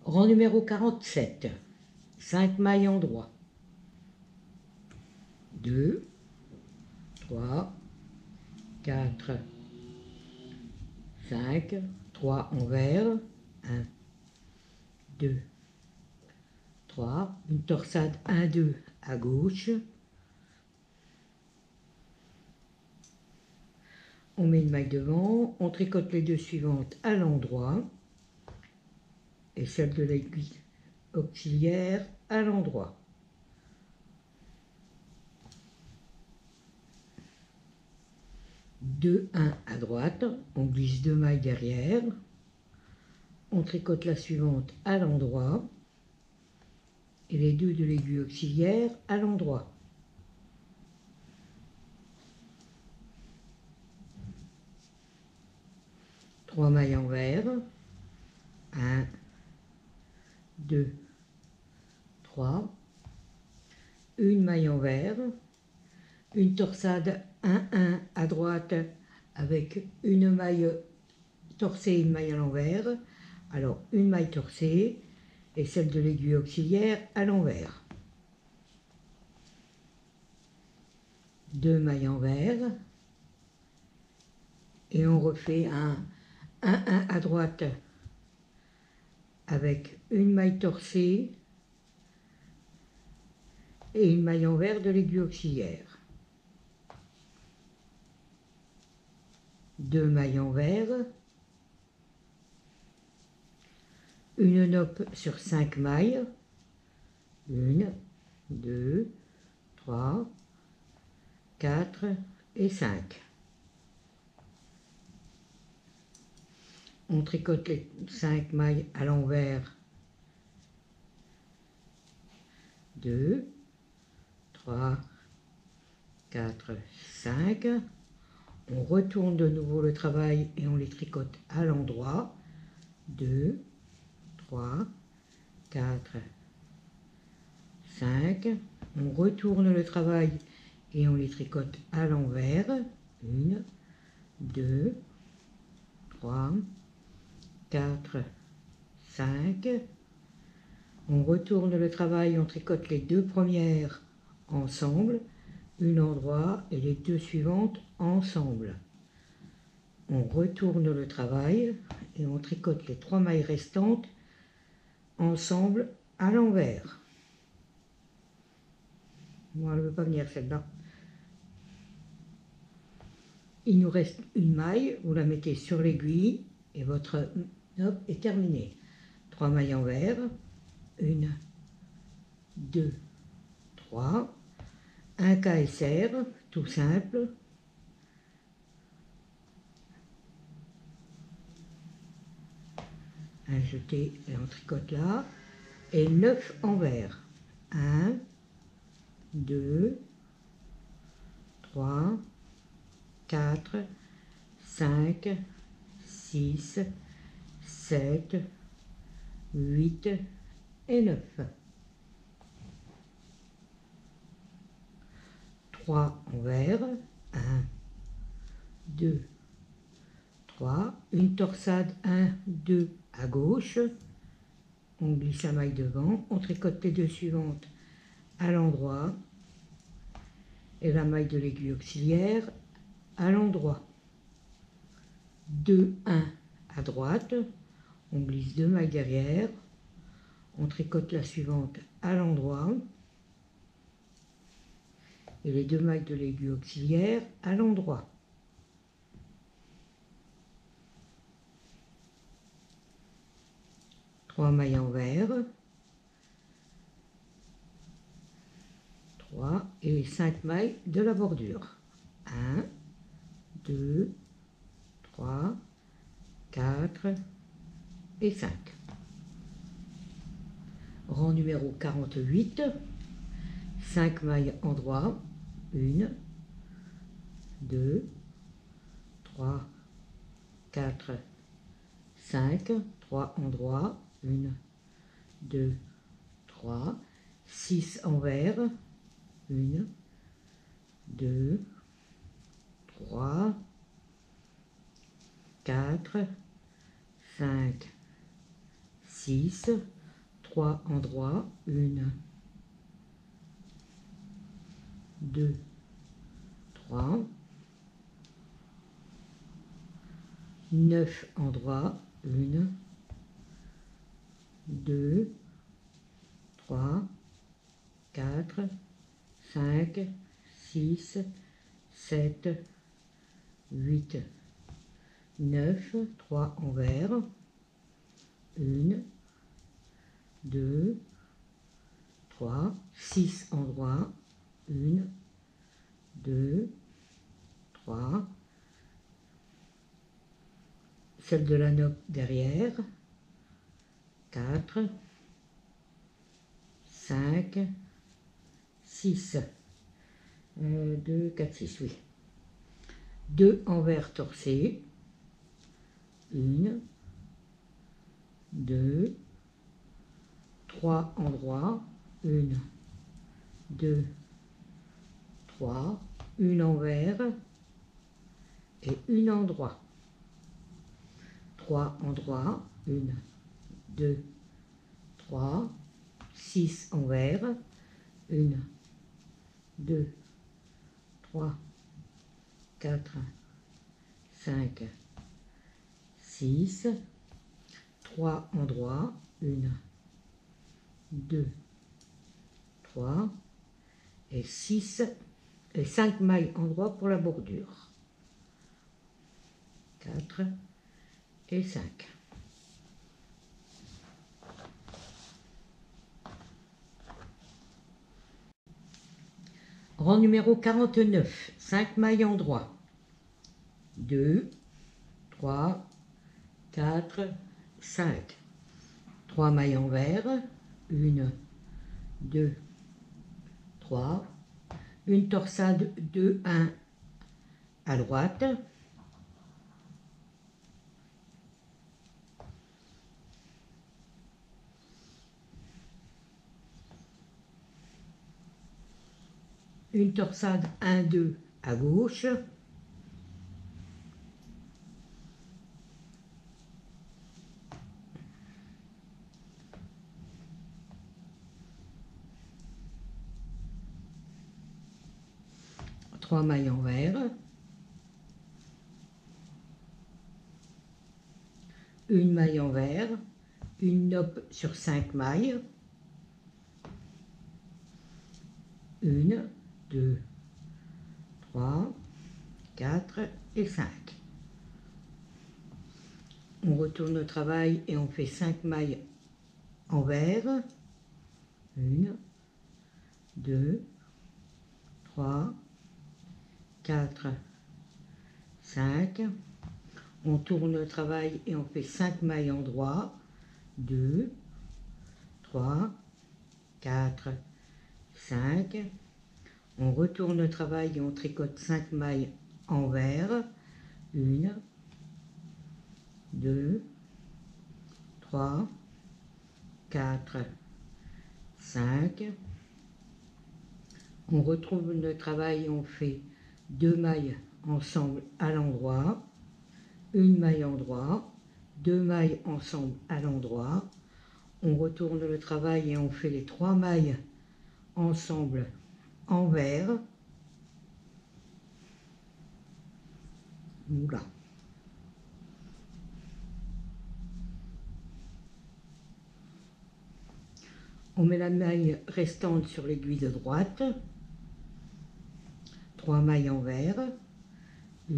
Rang numéro 47. 5 mailles en droit. 2, 3, 4, 5, 3 envers. 1, 2, 3. Une torsade 1, 2 à gauche. On met une maille devant, on tricote les deux suivantes à l'endroit et celle de l'aiguille auxiliaire à l'endroit. Deux 1 à droite, on glisse 2 mailles derrière, on tricote la suivante à l'endroit et les deux de l'aiguille auxiliaire à l'endroit. Trois mailles envers, 1, 2, 3, une maille envers, une torsade 1, 1 à droite avec une maille torsée et une maille à l'envers. Alors une maille torsée et celle de l'aiguille auxiliaire à l'envers. Deux mailles envers et on refait un 1, 1 à droite avec une maille torsée et une maille envers de l'aiguille auxiliaire. Deux mailles envers, une nope sur 5 mailles, 1, 2, 3, 4 et 5. On tricote les 5 mailles à l'envers, 2, 3, 4, 5. On retourne de nouveau le travail et on les tricote à l'endroit, 2, 3, 4, 5. On retourne le travail et on les tricote à l'envers, 1, 2, 3, 4, 5. On retourne le travail, on tricote les deux premières ensemble, une en droit et les deux suivantes ensemble. On retourne le travail et on tricote les 3 mailles restantes ensemble à l'envers. Moi, elle ne veut pas venir celle-là. Il nous reste une maille, vous la mettez sur l'aiguille et votre nope est terminée. 3 mailles envers, 1, 2, 3, un KSR, tout simple. Un jeté et on tricote là. Et 9 envers. 1, 2, 3, 4, 5, 6, 7, 8 et 9. 3 envers, 1, 2, 3, une torsade 1, 2 à gauche, on glisse la maille devant, on tricote les deux suivantes à l'endroit et la maille de l'aiguille auxiliaire à l'endroit. 2, 1 à droite, on glisse 2 mailles derrière, on tricote la suivante à l'endroit et les 2 mailles de l'aiguille auxiliaire à l'endroit. Trois mailles envers, 3 et les 5 mailles de la bordure. 1, 2, 3, 4 et 5. Rang numéro 48, 5 mailles en droit, 1, 2, 3, 4, 5, 3 en droit, 1, 2, 3, 6 envers, 1, 2, 3, 4, 5, 6, 3 endroits, 1, 2, 3, 9 endroits, 1, 2, 3, 4, 5, 6, 7, 8, 9, 3 envers, 1, 2, 3, 6 endroits, 1, 2, 3, celle de la note derrière, 4, 5, 6, 2, 4, 6, oui. 2 envers torcés, 1, 2, 3 endroits, 1, 2, 3, 1 envers et 1 endroit. 3 endroits, 1, 2, 3, 6 envers, 1, 2, 3, 4, 5, 6, 3 endroits, 1, 2, 3 et 6 et 5 mailles endroits pour la bordure. 4 et 5. Rang numéro 49, 5 mailles endroits. 2, 3, 4, 5. 3 mailles envers, 1, 2, 3, une torsade 2, 1 à droite, une torsade 1, 2 à gauche, trois mailles envers, une maille envers, une nope sur 5 mailles, 1, 2, 3, 4 et 5. On retourne au travail et on fait 5 mailles envers, 1, 2, 3, 4, 5. On tourne le travail et on fait 5 mailles endroits, 2, 3, 4, 5. On retourne le travail et on tricote 5 mailles envers, 1, 2, 3, 4, 5. On retrouve le travail et on fait 2 mailles ensemble à l'endroit, une maille endroit, 2 mailles ensemble à l'endroit. On retourne le travail et on fait les 3 mailles ensemble envers. Oula. On met la maille restante sur l'aiguille de droite, 3 mailles envers, 1,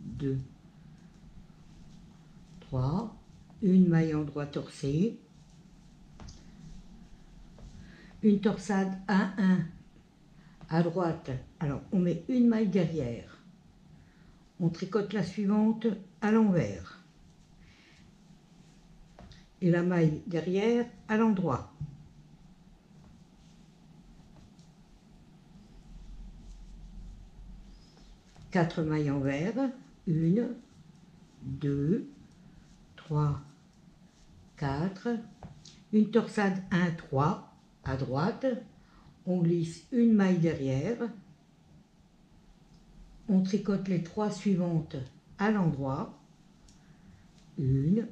2, 3, une maille endroit torcée, une torsade 1, 1 à droite. Alors on met une maille derrière, on tricote la suivante à l'envers et la maille derrière à l'endroit. Quatre mailles envers, 1, 2, 3, 4, une torsade 1, 3 à droite, on glisse une maille derrière, on tricote les 3 suivantes à l'endroit, 1,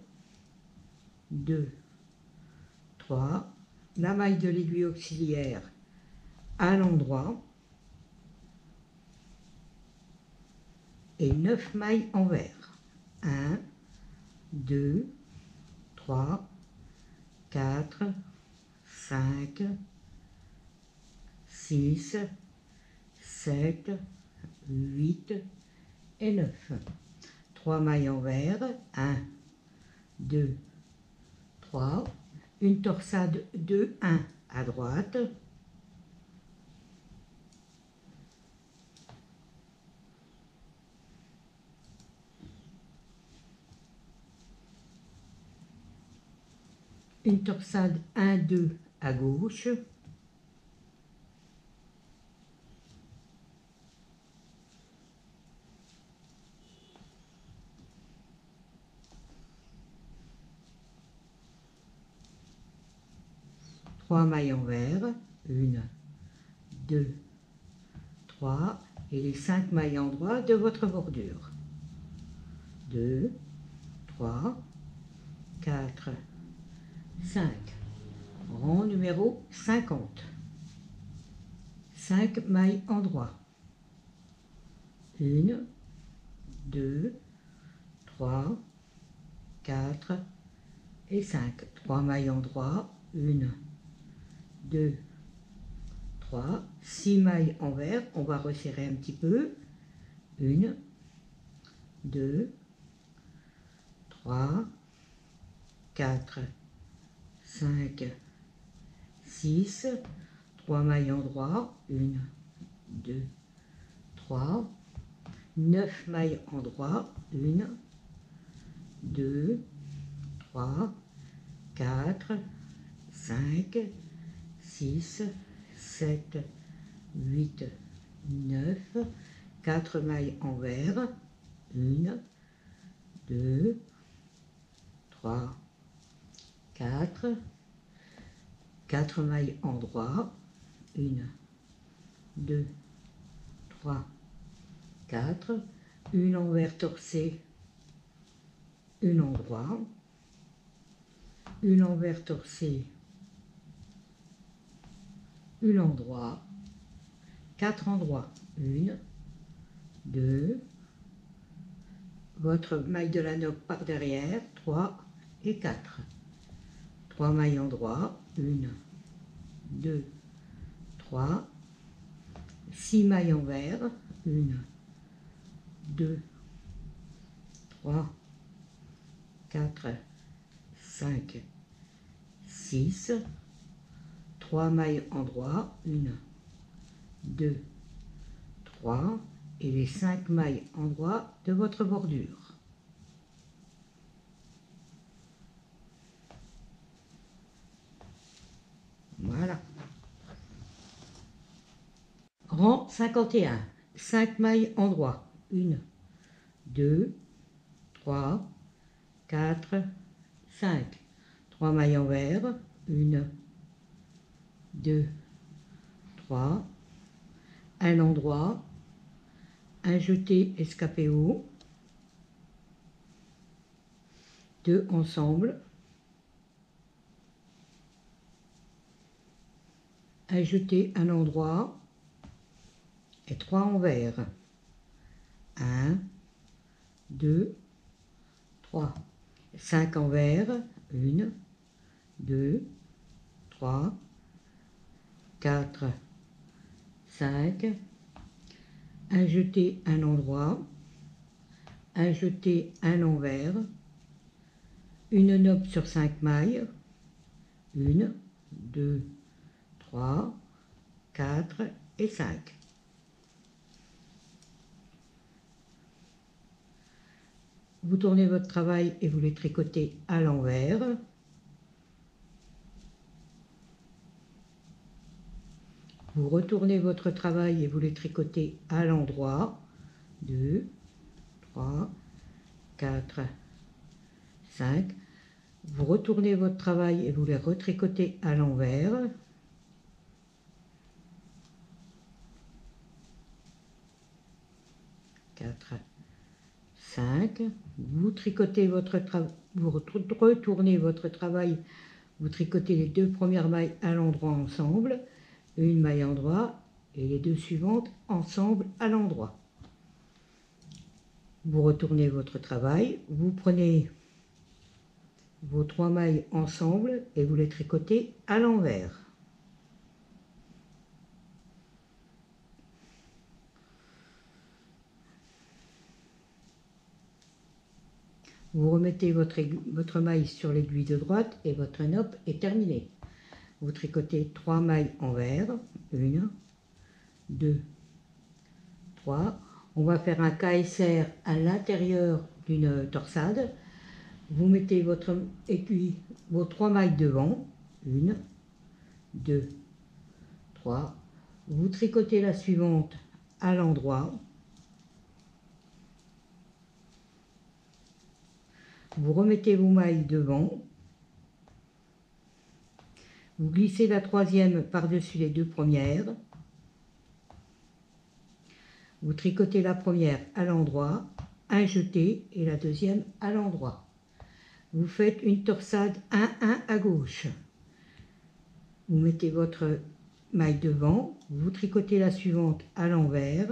2, 3, la maille de l'aiguille auxiliaire à l'endroit et 9 mailles envers. 1, 2, 3, 4, 5, 6, 7, 8 et 9. 3 mailles envers, 1, 2, 3, une torsade 2, 1 à droite, une torsade 1, 2 à gauche, trois mailles envers, 1, 2, 3 et les 5 mailles en droit de votre bordure. 2, 3, 4, 5. Rang numéro 50. 5 mailles en droit. 1, 2, 3, 4 et 5. 3 mailles en droit. 1, 2, 3, 6 mailles envers. On va resserrer un petit peu. 1, 2, 3, 4, 5, 6, 3 mailles en droit, 1, 2, 3, 9 mailles en droit, 1, 2, 3, 4, 5, 6, 7, 8, 9, 4 mailles envers, 1, 2, 3, 4, 4 mailles en droit, 1, 2, 3, 4, une envers torsée, une en droit, une envers torsée, une en droit, 4 endroits, 1, 2, votre maille de la noque par derrière, 3 et 4. 3 mailles en droit, 1, 2, 3, 6 mailles envers, 1, 2, 3, 4, 5, 6, 3 mailles en droit, 1, 2, 3, et les 5 mailles en droit de votre bordure. Voilà. Rang 51. 5 mailles en droit. 1, 2, 3, 4, 5. 3 mailles envers. 1, 2, 3. Un endroit. Un jeté escapé haut. 2 ensemble. Un jeté un endroit. Et 3 envers. 1, 2, 3. 5 envers. 1, 2, 3, 4, 5. Un jeté un endroit. Un jeté un envers. Une nope sur 5 mailles. 1, 2, 3, 4 et 5. Vous tournez votre travail et vous les tricotez à l'envers. Vous retournez votre travail et vous les tricotez à l'endroit. 2, 3, 4, 5. Vous retournez votre travail et vous les retricotez à l'envers. 5, vous tricotez vous retournez votre travail, vous tricotez les 2 premières mailles à l'endroit ensemble, une maille endroit et les 2 suivantes ensemble à l'endroit. Vous retournez votre travail, vous prenez vos 3 mailles ensemble et vous les tricotez à l'envers. Vous remettez votre maille sur l'aiguille de droite et votre nopp est terminé. Vous tricotez 3 mailles envers, 1, 2, 3. On va faire un KSR à l'intérieur d'une torsade. Vous mettez votre aiguille, vos 3 mailles devant, 1, 2, 3. Vous tricotez la suivante à l'endroit. Vous remettez vos mailles devant. Vous glissez la 3e par-dessus les 2 premières. Vous tricotez la première à l'endroit, un jeté et la 2e à l'endroit. Vous faites une torsade 1-1 à gauche. Vous mettez votre maille devant, vous tricotez la suivante à l'envers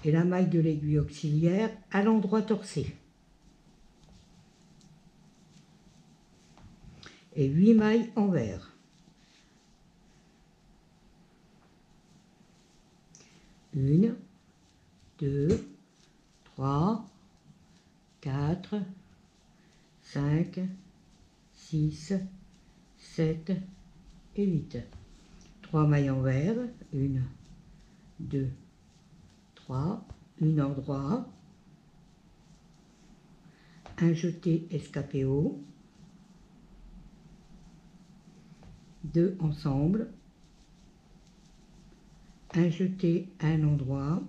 et la maille de l'aiguille auxiliaire à l'endroit torsé. Et 8 mailles envers. 1, 2, 3, 4, 5, 6, 7 et 8. 3 mailles envers, 1, 2, 3, une endroit, un jeté escapé haut, 2 ensemble, un jeté à un endroit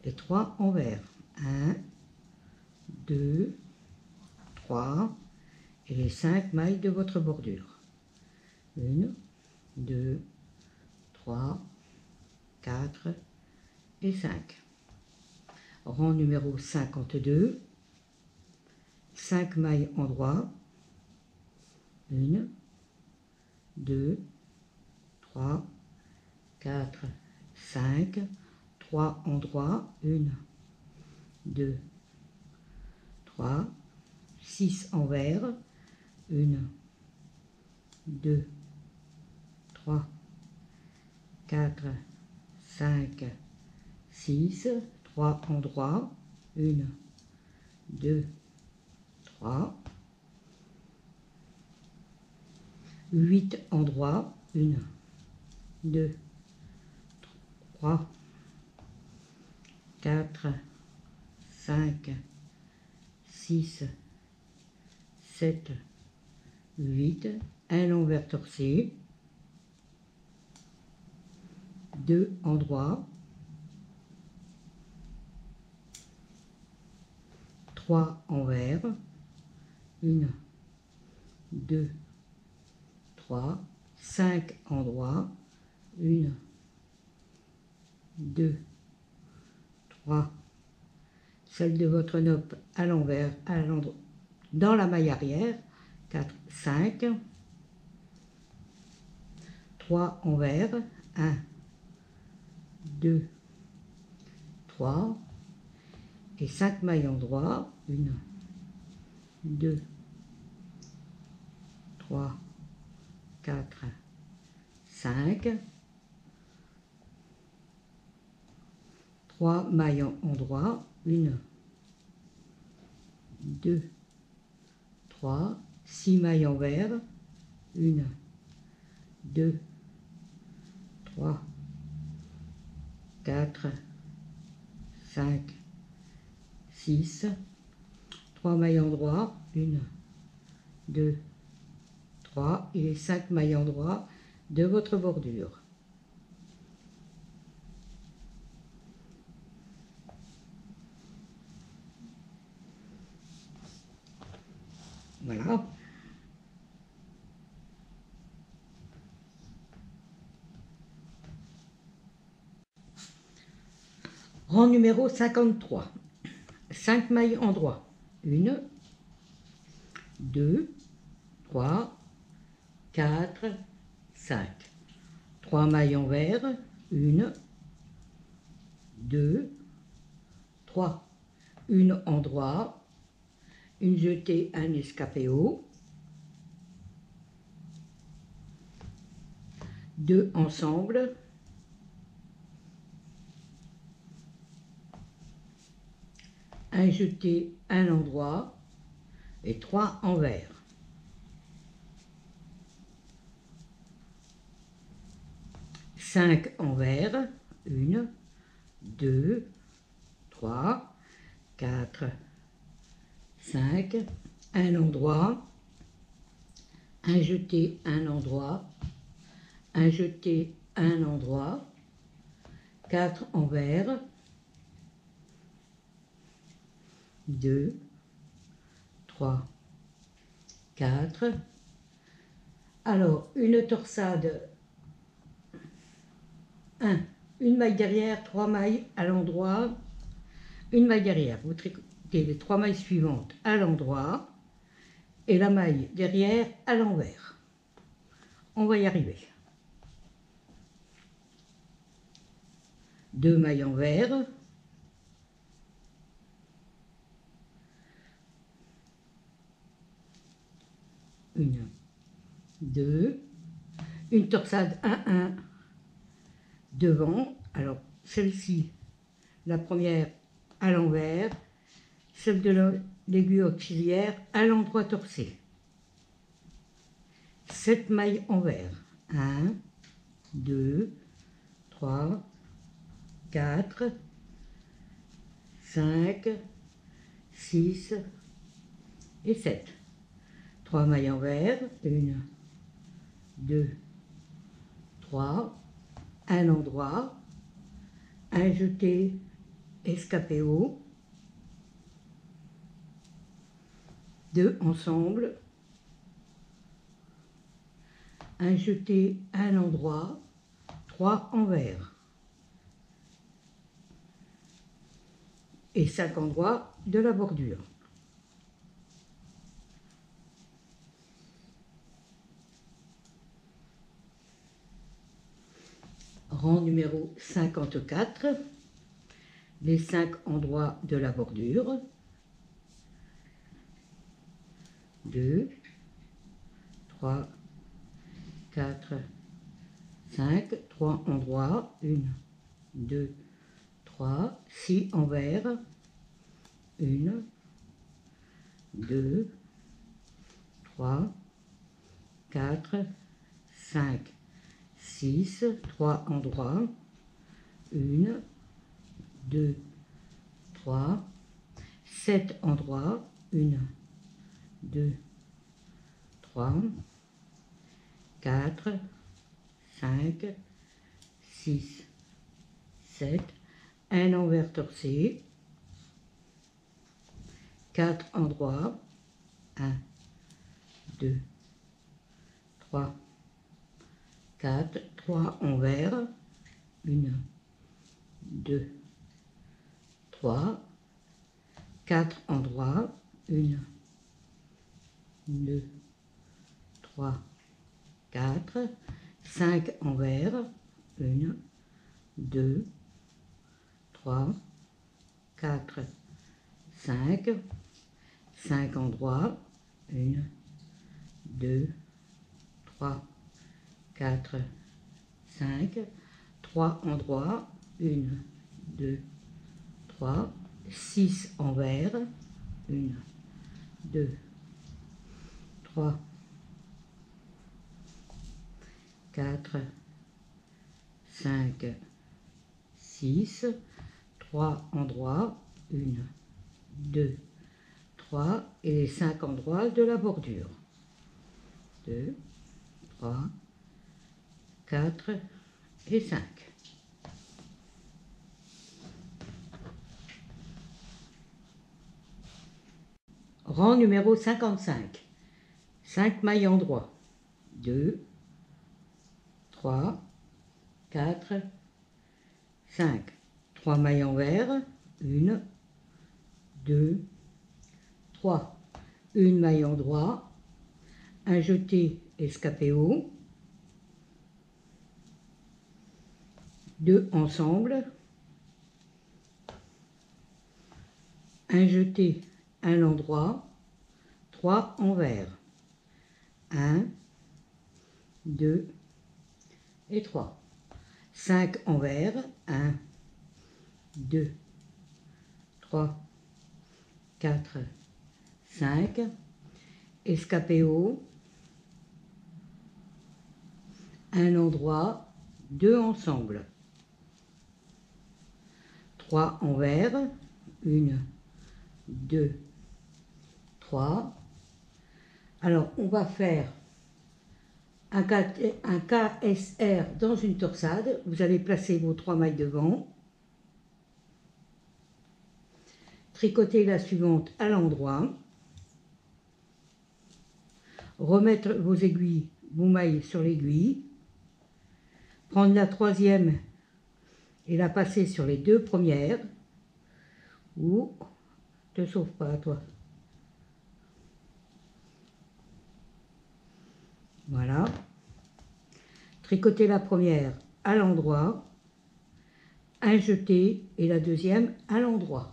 et 3 envers. 1, 2, 3 et les 5 mailles de votre bordure. 1, 2, 3, 4 et 5. Rang numéro 52, 5 mailles endroit, 1, 2, 3, 4, 5, 3 endroits, 1, 2, 3, 6 envers, 1, 2, 3, 4, 5, 6, 3 endroits, 1, 2, 3, 8 endroits, 1, 2, 3, 4, 5, 6, 7, 8, un envers torsé, 2 endroits, 3 envers, 1, 2, 3, 5 endroits, 1, 2, 3, celle de votre nopp à l'envers, dans la maille arrière, 4, 5, 3 envers, 1, 2, 3, et 5 mailles endroit, 1, 2, 3, 4, 5, 3 mailles endroit, 1, 2, 3, 6 mailles envers, 1, 2, 3, 4, 5, 6, 3 mailles endroit, 1, 2, 3 et les 5 mailles endroit de votre bordure. Voilà. Rang numéro 53. 5 mailles endroit. 1, 2, 3, 4, 5. 3 mailles envers. 1, 2, 3. Une endroit. Une jetée, un escapé haut. 2 ensemble. Un jeté, un endroit et 3 envers. Cinq envers. 1, 2, 3, 4, 5. Un endroit. Un jeté, un endroit. Un jeté, un endroit. 4 envers. 2, 3, 4. Alors, une torsade, 1, une maille derrière, 3 mailles à l'endroit, une maille derrière. Vous tricotez les 3 mailles suivantes à l'endroit et la maille derrière à l'envers. On va y arriver. 2 mailles envers. 1, 2, une torsade 1, 1 devant. Alors celle-ci, la première à l'envers, celle de l'aiguille auxiliaire à l'endroit torsé. 7 mailles envers. 1, 2, 3, 4, 5, 6 et 7. 3 mailles envers. 1, 2, 3, un endroit, un jeté, escapé haut, 2 ensemble, un jeté, un endroit, 3 envers et 5 endroits de la bordure. Rang numéro 54, les 5 endroits de la bordure. 2, 3, 4, 5, 3 endroits, 1, 2, 3, 6 envers, 1, 2, 3, 4, 5, 6, 3 endroits, 1, 2, 3, 7 endroits, 1, 2, 3, 4, 5, 6, 7, un envers torsé, 4 endroits, 1, 2, 3, 4, 3 envers, 1, 2, 3, 4 endroits, 1, 2, 3, 4, 5 envers, 1, 2, 3, 4, 5, 5 endroits, 1, 2, 3, 4, 5, 3 endroits, 1, 2, 3, 6 envers, 1, 2, 3, 4, 5, 6, 3 endroits, 1, 2, 3 et les 5 endroits de la bordure. 2, 3, 4 et 5. Rang numéro 55. 5 mailles endroits. 2, 3, 4, 5. 3 mailles envers, 1, 2, 3, une maille en droit, un jeté escapé haut, 2 ensemble, un jeté, un endroit, 3 envers, 1, 2 et 3, 5 envers, 1, 2, 3, 4, 5, escapé haut, un endroit, 2 ensemble, 3 envers, 1, 2, 3. Alors, on va faire un KSR dans une torsade. Vous allez placer vos 3 mailles devant, tricoter la suivante à l'endroit, remettre vos aiguilles, vos mailles sur l'aiguille, prendre la troisième et la passer sur les 2 premières, ou te sauve pas à toi. Voilà. Tricoter la première à l'endroit, un jeté et la deuxième à l'endroit.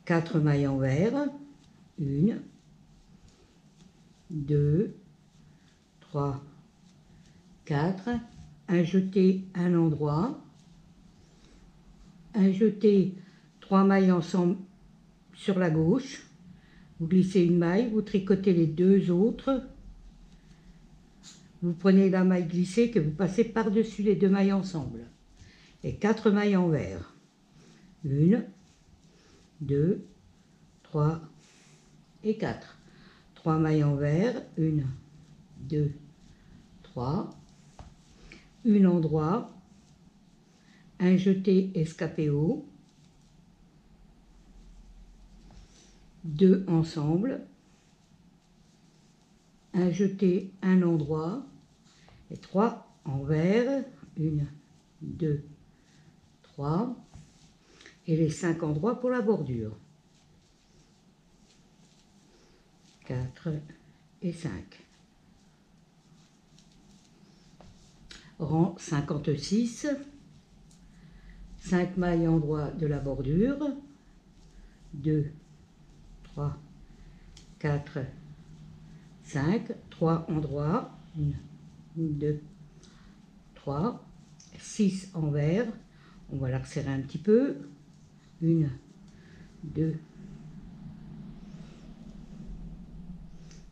4 mailles envers, 1, 2, 3, 4, un jeté à l'endroit, un jeté, 3 mailles ensemble sur la gauche, vous glissez une maille, vous tricotez les 2 autres, vous prenez la maille glissée que vous passez par-dessus les 2 mailles ensemble, et 4 mailles envers, 1, 2, 3 et 4, 3 mailles envers, 1, 2, 3, une endroit, un jeté escapé haut, 2 ensemble, un jeté, un endroit, et 3 envers, 1, 2, 3, et les 5 endroits pour la bordure, 4 et 5. Rang 56, 5 mailles endroit de la bordure, 2, 3, 4, 5, 3 endroits, 1, 2, 3, 6 envers, on va la resserrer un petit peu, 1, 2,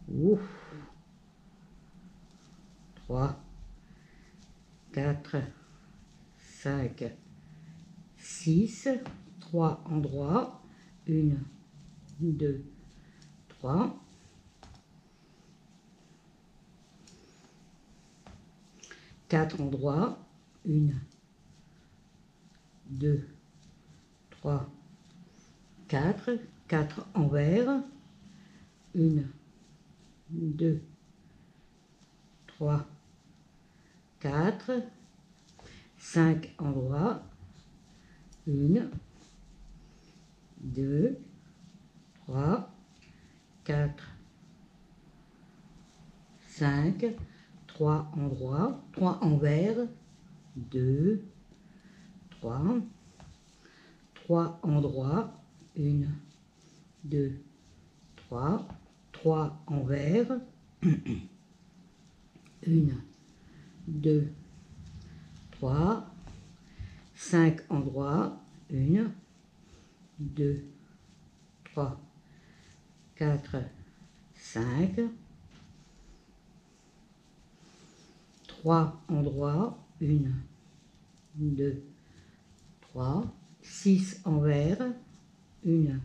ouf, 3, 4, 5, 6, 3 endroits, 1, 2, 3, 4 endroits, 1, 2, 3, 4, 4 envers, 1, 2, 3, 4, 5 endroits, 1, 2, 3, 4, 5, 3 endroits, 3 envers, 2, 3, 3 endroits, 1, 2, 3, 3 envers, 1, 2, 3, 5 endroits, 1, 2, 3, 4, 5, 3 endroits, 1, 2, 3, 6 envers, 1,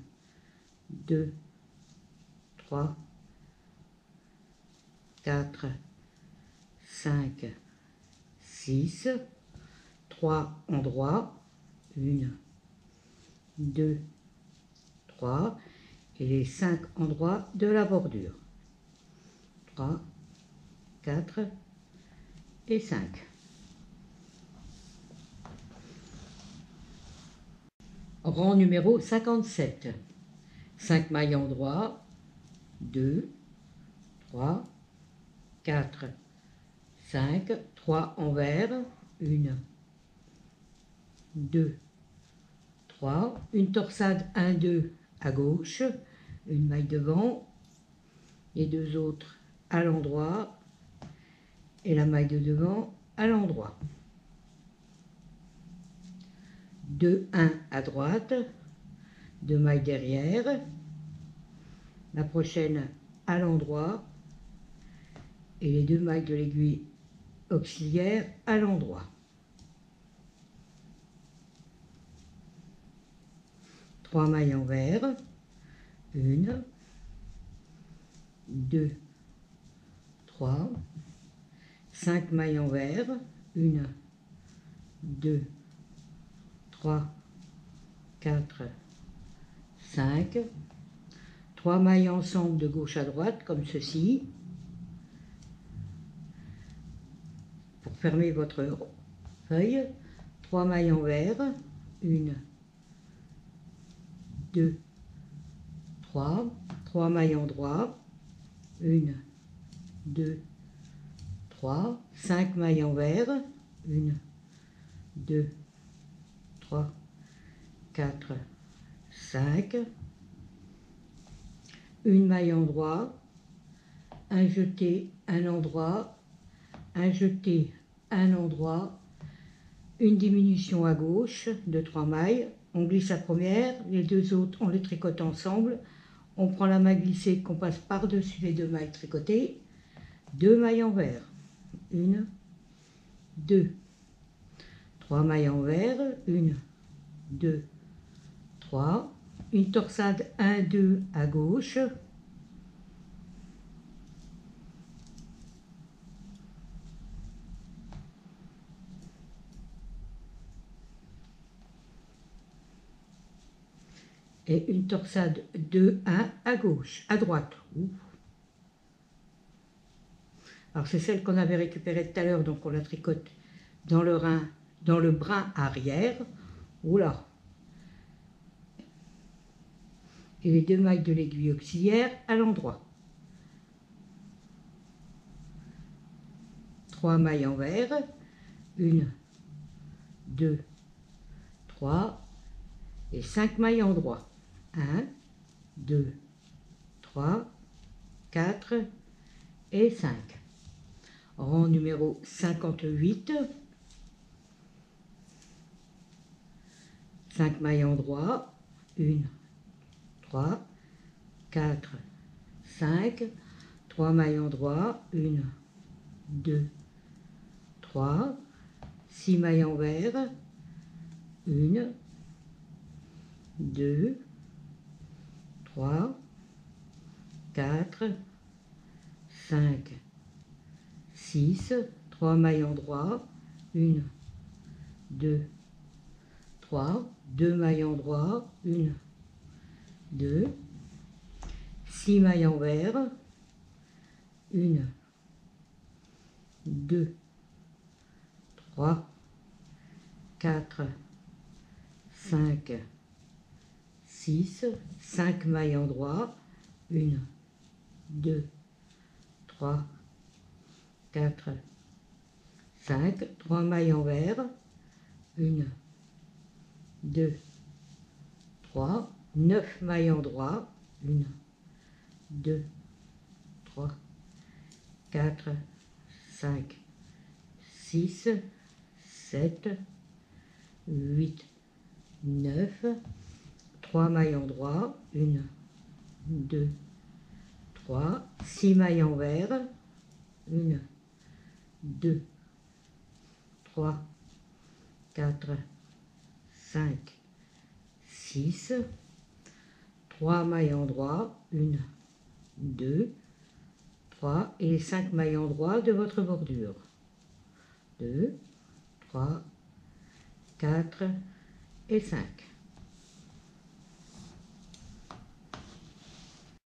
2, 3, 4, 5, 6, 3 endroits, 1, 2, 3, et les 5 endroits de la bordure, 3, 4 et 5. Rang numéro 57. 5 maillons droits, 2, 3, 4, 5, 3 envers, 1, 2, 3, une torsade 1, 2 à gauche, une maille devant, les deux autres à l'endroit et la maille de devant à l'endroit. 2, 1 à droite, 2 mailles derrière, la prochaine à l'endroit et les 2 mailles de l'aiguille auxiliaire à l'endroit. 3 mailles envers, 1, 2, 3, 5 mailles envers, 1, 2, 3, 4, 5, 3 mailles ensemble de gauche à droite comme ceci pour fermer votre feuille. 3 mailles envers, 1, 2, 3, 3 mailles en droit, 1, 2, 3, 5 mailles envers, 1, 2, 3, 4, 5, une maille en droit, un jeté, un endroit, un jeté, un endroit, une diminution à gauche de 3 mailles, on glisse la première, les deux autres on les tricote ensemble, on prend la maille glissée qu'on passe par-dessus les 2 mailles tricotées, 2 mailles envers, 1, 2, 3 mailles envers, 1, 2, 3, une torsade 1, 2 à gauche, et une torsade 2, 1 à gauche, à droite. Ouf. Alors c'est celle qu'on avait récupérée tout à l'heure, donc on la tricote dans le brin arrière. Oula. Et les 2 mailles de l'aiguille auxiliaire à l'endroit. 3 mailles envers, 1, 2, 3 et 5 mailles en droit. 1, 2, 3, 4 et 5. Rang numéro 58. 5 mailles en droit, 1, 3, 4, 5, 3 mailles en droit, 1, 2, 3, 6 mailles envers, 1, 2, 3, 4, 5, 6, 3 mailles en droit, 1, 2, 3, 2 mailles en droit, 1, 2, 6 mailles envers, 1, 2, 3, 4, 5, 6, 5 mailles en droit, 1, 2, 3, 4, 5, 3 mailles envers, 1, 2, 3, 9 mailles en droit, 1, 2, 3, 4, 5, 6, 7, 8, 9, 3 mailles en droit, 1, 2, 3, 6 mailles envers, 1, 2, 3, 4, 5, 6, 3 mailles en droit, 1, 2, 3 et les 5 mailles en droit de votre bordure. 2, 3, 4 et 5.